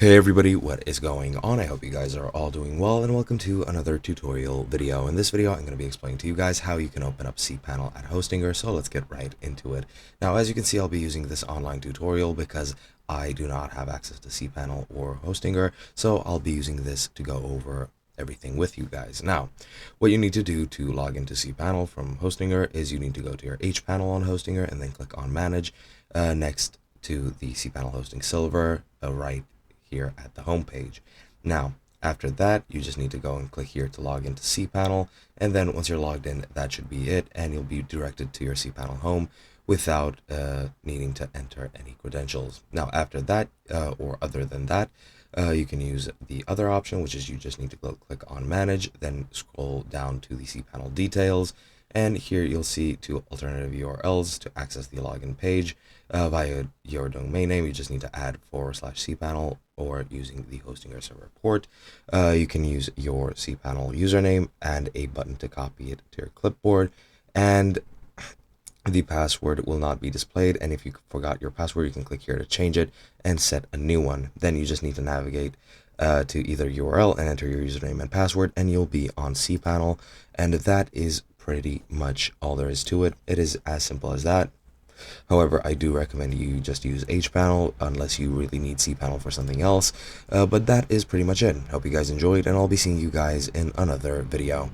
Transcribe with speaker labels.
Speaker 1: Hey everybody, what is going on? I hope you guys are all doing well, and welcome to another tutorial video. In this video, I'm going to be explaining to you guys how you can open up cPanel at Hostinger, so let's get right into it. Now, as you can see, I'll be using this online tutorial because I do not have access to cPanel or Hostinger, so I'll be using this to go over everything with you guys. Now, what you need to do to log into cPanel from Hostinger is you need to go to your hPanel on Hostinger and then click on Manage next to the cPanel Hosting Silver right here at the home page. Now, after that, you just need to go and click here to log into cPanel, and then once you're logged in, that should be it, and you'll be directed to your cPanel home without needing to enter any credentials. Now, after that, or other than that, you can use the other option, which is you just need to click on Manage, then scroll down to the cPanel details, and here you'll see two alternative URLs to access the login page via your domain name. You just need to add /cPanel or using the Hostinger server port. You can use your cPanel username and a button to copy it to your clipboard, and the password will not be displayed, and if you forgot your password, you can click here to change it and set a new one. Then you just need to navigate to either URL and enter your username and password, and you'll be on cPanel, and that is pretty much all there is to it. It is as simple as that. However, I do recommend you just use hPanel unless you really need cPanel for something else, but that is pretty much it. Hope you guys enjoyed, and I'll be seeing you guys in another video.